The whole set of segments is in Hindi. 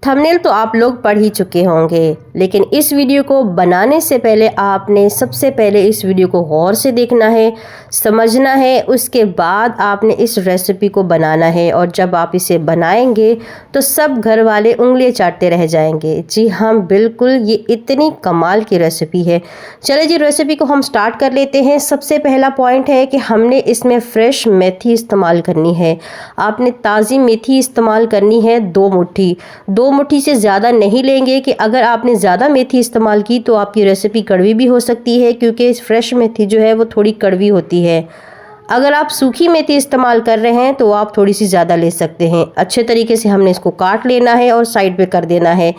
थंबनेल तो आप लोग पढ़ ही चुके होंगे, लेकिन इस वीडियो को बनाने से पहले आपने सबसे पहले इस वीडियो को गौर से देखना है, समझना है। उसके बाद आपने इस रेसिपी को बनाना है और जब आप इसे बनाएंगे तो सब घर वाले उंगलियां चाटते रह जाएंगे। जी हाँ, बिल्कुल, ये इतनी कमाल की रेसिपी है। चलिए जी, रेसिपी को हम स्टार्ट कर लेते हैं। सबसे पहला पॉइंट है कि हमने इसमें फ्रेश मेथी इस्तेमाल करनी है। आपने ताज़ी मेथी इस्तेमाल करनी है 2 मुट्ठी। 2 मुट्ठी से ज़्यादा नहीं लेंगे कि अगर आपने ज़्यादा मेथी इस्तेमाल की तो आपकी रेसिपी कड़वी भी हो सकती है, क्योंकि फ्रेश मेथी जो है वो थोड़ी कड़वी होती है। अगर आप सूखी मेथी इस्तेमाल कर रहे हैं तो आप थोड़ी सी ज़्यादा ले सकते हैं। अच्छे तरीके से हमने इसको काट लेना है और साइड पे कर देना है।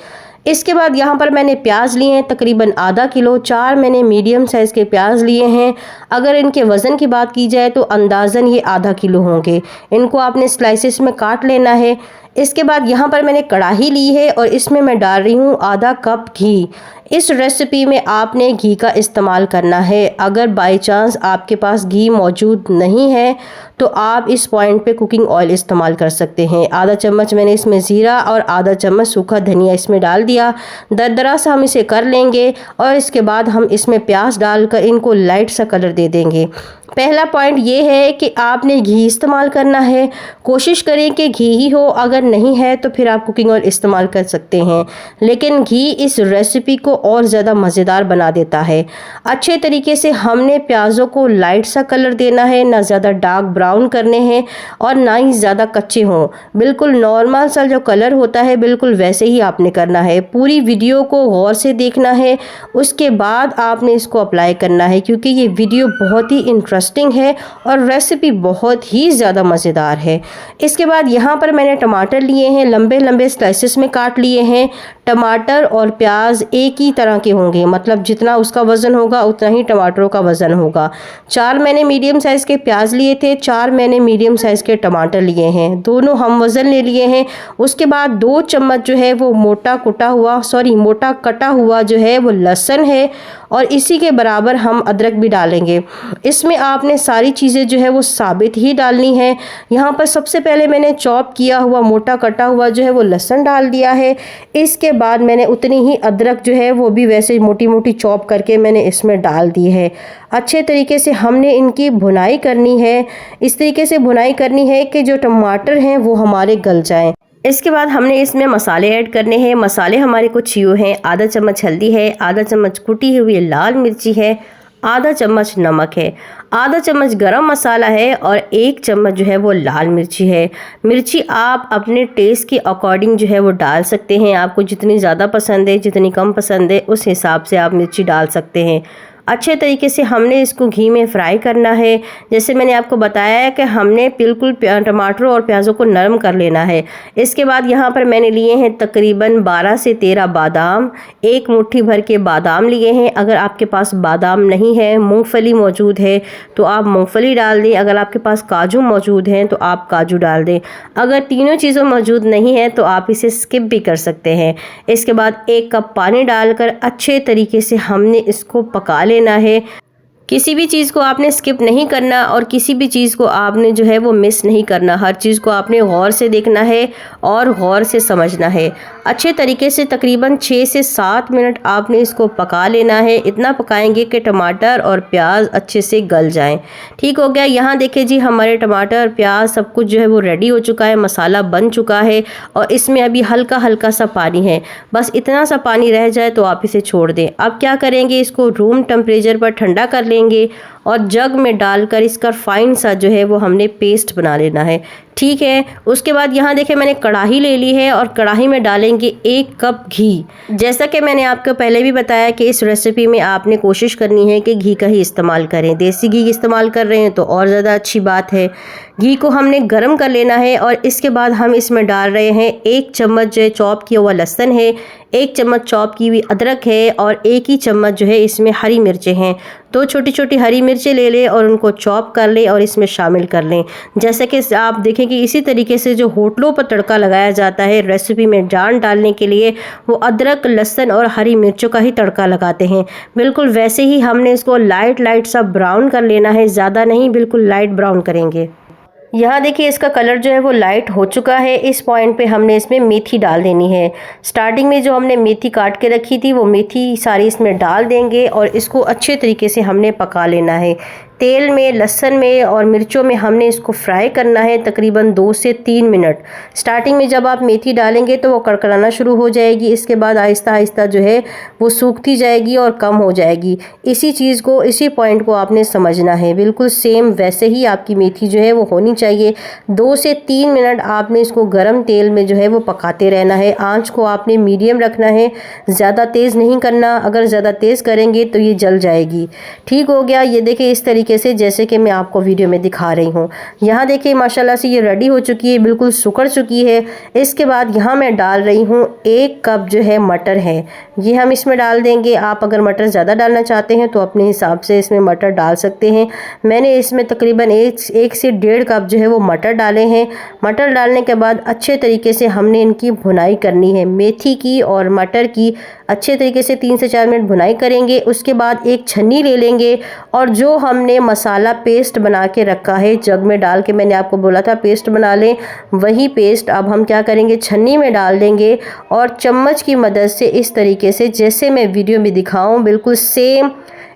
इसके बाद यहाँ पर मैंने प्याज लिए हैं तकरीबन आधा किलो। 4 मैंने मीडियम साइज़ के प्याज लिए हैं। अगर इनके वज़न की बात की जाए तो अंदाज़न ये आधा किलो होंगे। इनको आपने स्लाइसेस में काट लेना है। इसके बाद यहाँ पर मैंने कढ़ाई ली है और इसमें मैं डाल रही हूँ आधा कप घी। इस रेसिपी में आपने घी का इस्तेमाल करना है। अगर बाय चांस आपके पास घी मौजूद नहीं है तो आप इस पॉइंट पे कुकिंग ऑयल इस्तेमाल कर सकते हैं। आधा चम्मच मैंने इसमें ज़ीरा और आधा चम्मच सूखा धनिया इसमें डाल दिया। दरदरा सा हम इसे कर लेंगे और इसके बाद हम इसमें प्याज डालकर इनको लाइट सा कलर दे देंगे। पहला पॉइंट ये है कि आपने घी इस्तेमाल करना है। कोशिश करें कि घी ही हो, अगर नहीं है तो फिर आप कुकिंग ऑयल इस्तेमाल कर सकते हैं, लेकिन घी इस रेसिपी को और ज़्यादा मज़ेदार बना देता है। अच्छे तरीके से हमने प्याज़ों को लाइट सा कलर देना है, ना ज़्यादा डार्क ब्राउन करने हैं और ना ही ज़्यादा कच्चे हों। बिल्कुल नॉर्मल सा जो कलर होता है बिल्कुल वैसे ही आपने करना है। पूरी वीडियो को गौर से देखना है, उसके बाद आपने इसको अप्लाई करना है, क्योंकि ये वीडियो बहुत ही इंटरेस्टिंग है और रेसिपी बहुत ही ज़्यादा मज़ेदार है। इसके बाद यहाँ पर मैंने टमाटर लिए हैं, लंबे लंबे स्लाइसेस में काट लिए हैं। टमाटर और प्याज एक ही तरह के होंगे, मतलब जितना उसका वज़न होगा उतना ही टमाटरों का वज़न होगा। 4 मैंने मीडियम साइज़ के प्याज लिए थे, 4 मैंने मीडियम साइज़ के टमाटर लिए हैं, दोनों हम वज़न ले लिए हैं। उसके बाद 2 चम्मच जो है वो मोटा कटा हुआ जो है वो लहसुन है और इसी के बराबर हम अदरक भी डालेंगे। इसमें आपने सारी चीज़ें जो है वो साबित ही डालनी है। यहाँ पर सबसे पहले मैंने चॉप किया हुआ मोटा कटा हुआ जो है वो लहसुन डाल दिया है। इसके बाद मैंने उतनी ही अदरक जो है वो भी वैसे मोटी मोटी चॉप करके मैंने इसमें डाल दी है। अच्छे तरीके से हमने इनकी भुनाई करनी है। इस तरीके से भुनाई करनी है कि जो टमाटर हैं वो हमारे गल जाएं। इसके बाद हमने इसमें मसाले ऐड करने हैं। मसाले हमारे कुछ यूँ हैं, आधा चम्मच हल्दी है, आधा चम्मच कुटी हुई लाल मिर्ची है, आधा चम्मच नमक है, आधा चम्मच गरम मसाला है और 1 चम्मच जो है वो लाल मिर्ची है। मिर्ची आप अपने टेस्ट के अकॉर्डिंग जो है वो डाल सकते हैं। आपको जितनी ज़्यादा पसंद है, जितनी कम पसंद है, उस हिसाब से आप मिर्ची डाल सकते हैं। अच्छे तरीके से हमने इसको घी में फ्राई करना है। जैसे मैंने आपको बताया है कि हमने बिल्कुल टमाटरों और प्याज़ों को नरम कर लेना है। इसके बाद यहाँ पर मैंने लिए हैं तकरीबन 12 से 13 बादाम, 1 मुट्ठी भर के बादाम लिए हैं। अगर आपके पास बादाम नहीं है, मूंगफली मौजूद है तो आप मूंगफली डाल दें। अगर आपके पास काजू मौजूद हैं तो आप काजू डाल दें। अगर तीनों चीज़ें मौजूद नहीं है तो आप इसे स्किप भी कर सकते हैं। इसके बाद 1 कप पानी डालकर अच्छे तरीके से हमने इसको पका लेना है। किसी भी चीज़ को आपने स्किप नहीं करना और किसी भी चीज़ को आपने जो है वो मिस नहीं करना। हर चीज़ को आपने गौर से देखना है और गौर से समझना है। अच्छे तरीके से तकरीबन 6 से 7 मिनट आपने इसको पका लेना है। इतना पकाएंगे कि टमाटर और प्याज अच्छे से गल जाएं। ठीक हो गया। यहाँ देखिए जी, हमारे टमाटर प्याज सब कुछ जो है वो रेडी हो चुका है, मसाला बन चुका है और इसमें अभी हल्का हल्का सा पानी है। बस इतना सा पानी रह जाए तो आप इसे छोड़ दें। अब क्या करेंगे, इसको रूम टेम्परेचर पर ठंडा कर लेंगे और जग में डालकर इसका फाइन सा जो है वो हमने पेस्ट बना लेना है। ठीक है। उसके बाद यहाँ देखें मैंने कढ़ाई ले ली है और कढ़ाई में डालेंगे 1 कप घी। जैसा कि मैंने आपको पहले भी बताया कि इस रेसिपी में आपने कोशिश करनी है कि घी का ही इस्तेमाल करें। देसी घी इस्तेमाल कर रहे हैं तो और ज़्यादा अच्छी बात है। घी को हमने गर्म कर लेना है और इसके बाद हम इसमें डाल रहे हैं 1 चम्मच जो है चॉप किया हुआ लहसुन है, 1 चम्मच चॉप की हुई अदरक है और 1 ही चम्मच जो है इसमें हरी मिर्चें हैं। 2 छोटी छोटी हरी मिर्चें ले लें और उनको चॉप कर लें और इसमें शामिल कर लें। जैसे कि आप देखें कि इसी तरीके से जो होटलों पर तड़का लगाया जाता है रेसिपी में जान डालने के लिए, वो अदरक, लहसुन और हरी मिर्चों का ही तड़का लगाते हैं। बिल्कुल वैसे ही हमने इसको लाइट सा ब्राउन कर लेना है, ज़्यादा नहीं, बिल्कुल लाइट ब्राउन करेंगे। यहाँ देखिए इसका कलर जो है वो लाइट हो चुका है। इस पॉइंट पे हमने इसमें मेथी डाल देनी है। स्टार्टिंग में जो हमने मेथी काट के रखी थी वो मेथी सारी इसमें डाल देंगे और इसको अच्छे तरीके से हमने पका लेना है। तेल में, लहसुन में और मिर्चों में हमने इसको फ्राई करना है तकरीबन 2 से 3 मिनट। स्टार्टिंग में जब आप मेथी डालेंगे तो वो कड़कड़ाना शुरू हो जाएगी। इसके बाद आहिस्ता आहिस्ता जो है वो सूखती जाएगी और कम हो जाएगी। इसी चीज़ को, इसी पॉइंट को आपने समझना है। बिल्कुल सेम वैसे ही आपकी मेथी जो है वो होनी चाहिए। 2 से 3 मिनट आपने इसको गर्म तेल में जो है वो पकाते रहना है। आँच को आपने मीडियम रखना है, ज़्यादा तेज़ नहीं करना। अगर ज़्यादा तेज़ करेंगे तो ये जल जाएगी। ठीक हो गया। ये देखिए इस तरीके से, जैसे कि मैं आपको वीडियो में दिखा रही हूँ। यहाँ देखिए माशाल्लाह से ये रेडी हो चुकी है, बिल्कुल सुखड़ चुकी है। इसके बाद यहाँ मैं डाल रही हूँ 1 कप जो है मटर है, ये हम इसमें डाल देंगे। आप अगर मटर ज़्यादा डालना चाहते हैं तो अपने हिसाब से इसमें मटर डाल सकते हैं। मैंने इसमें तकरीबन 1 से 1.5 कप जो है वो मटर डाले हैं। मटर डालने के बाद अच्छे तरीके से हमने इनकी भुनाई करनी है, मेथी की और मटर की। अच्छे तरीके से 3 से 4 मिनट भुनाई करेंगे। उसके बाद एक छन्नी ले लेंगे और जो हमने मसाला पेस्ट बना के रखा है, जग में डाल के मैंने आपको बोला था पेस्ट बना लें, वही पेस्ट अब हम क्या करेंगे, छन्नी में डाल देंगे और चम्मच की मदद से इस तरीके से, जैसे मैं वीडियो में दिखाऊं बिल्कुल सेम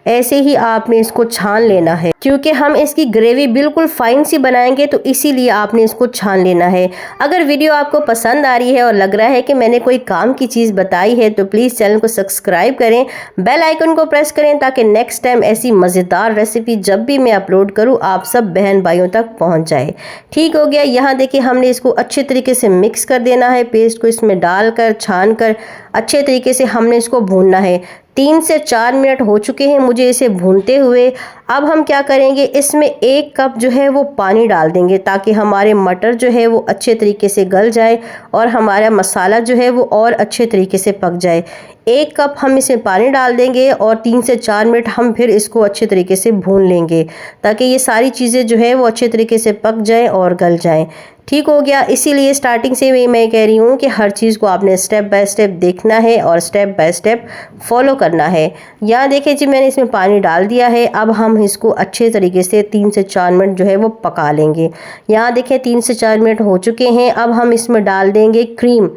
ऐसे ही आपने इसको छान लेना है। क्योंकि हम इसकी ग्रेवी बिल्कुल फाइन सी बनाएंगे तो इसीलिए आपने इसको छान लेना है। अगर वीडियो आपको पसंद आ रही है और लग रहा है कि मैंने कोई काम की चीज़ बताई है तो प्लीज़ चैनल को सब्सक्राइब करें, बेल आइकन को प्रेस करें ताकि नेक्स्ट टाइम ऐसी मज़ेदार रेसिपी जब भी मैं अपलोड करूँ आप सब बहन भाइयों तक पहुँच जाए। ठीक हो गया। यहाँ देखिए हमने इसको अच्छे तरीके से मिक्स कर देना है। पेस्ट को इसमें डालकर छान कर अच्छे तरीके से हमने इसको भूनना है। 3 से 4 मिनट हो चुके हैं मुझे इसे भूनते हुए। अब हम क्या करेंगे, इसमें 1 कप जो है वो पानी डाल देंगे ताकि हमारे मटर जो है वो अच्छे तरीके से गल जाए और हमारा मसाला जो है वो और अच्छे तरीके से पक जाए। 1 कप हम इसमें पानी डाल देंगे और 3 से 4 मिनट हम फिर इसको अच्छे तरीके से भून लेंगे ताकि ये सारी चीज़ें जो है वो अच्छे तरीके से पक जाएँ और गल जाएँ। ठीक हो गया। इसीलिए स्टार्टिंग से मैं कह रही हूँ कि हर चीज़ को आपने स्टेप बाय स्टेप देखना है और स्टेप बाय स्टेप फॉलो करना है। यहाँ देखिए जी मैंने इसमें पानी डाल दिया है। अब हम इसको अच्छे तरीके से 3 से 4 मिनट जो है वो पका लेंगे। यहाँ देखिए 3 से 4 मिनट हो चुके हैं। अब हम इसमें डाल देंगे क्रीम।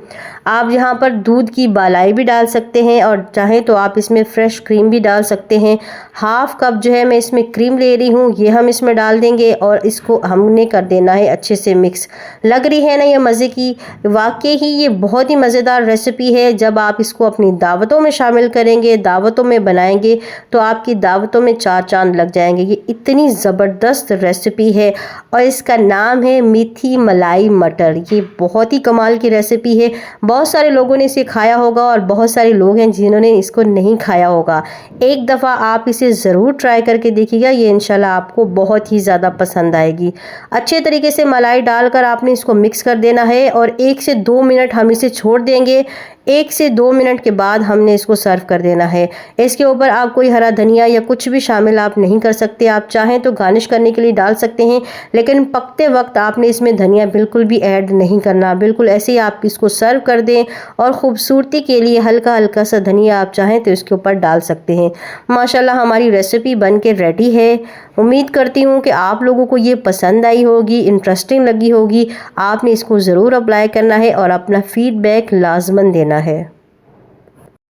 आप यहाँ पर दूध की मलाई भी डाल सकते हैं और चाहें तो आप इसमें फ्रेश क्रीम भी डाल सकते हैं। 1/2 कप जो है मैं इसमें क्रीम ले रही हूँ, ये हम इसमें डाल देंगे और इसको हमने कर देना है अच्छे से मिक्स। लग रही है ना ये मज़े की? वाकई ही ये बहुत ही मज़ेदार रेसिपी है। जब आप इसको अपनी दावतों में शामिल करेंगे, दावतों में बनाएंगे तो आपकी दावतों में 4 चांद लग जाएंगे। ये इतनी ज़बरदस्त रेसिपी है और इसका नाम है मेथी मलाई मटर। ये बहुत ही कमाल की रेसिपी है। बहुत सारे लोगों ने इसे खाया होगा और बहुत सारे लोग हैं जिन्होंने इसको नहीं खाया होगा। एक दफ़ा आप इसे ज़रूर ट्राई करके देखिएगा, ये इंशाल्लाह आपको बहुत ही ज़्यादा पसंद आएगी। अच्छे तरीके से मलाई डालकर आपने इसको मिक्स कर देना है और 1 से 2 मिनट हम इसे छोड़ देंगे। 1 से 2 मिनट के बाद हमने इसको सर्व कर देना है। इसके ऊपर आप कोई हरा धनिया या कुछ भी शामिल आप नहीं कर सकते। आप चाहें तो गार्निश करने के लिए डाल सकते हैं, लेकिन पकते वक्त आपने इसमें धनिया बिल्कुल भी ऐड नहीं करना। बिल्कुल ऐसे ही आप इसको सर्व कर दें और ख़ूबसूरती के लिए हल्का हल्का सा धनिया आप चाहें तो इसके ऊपर डाल सकते हैं। माशाल्लाह हमारी रेसिपी बन के रेडी है। उम्मीद करती हूँ कि आप लोगों को ये पसंद आई होगी, इंटरेस्टिंग लगी होगी। आपने इसको ज़रूर अप्लाई करना है और अपना फीडबैक लाजमन देना है।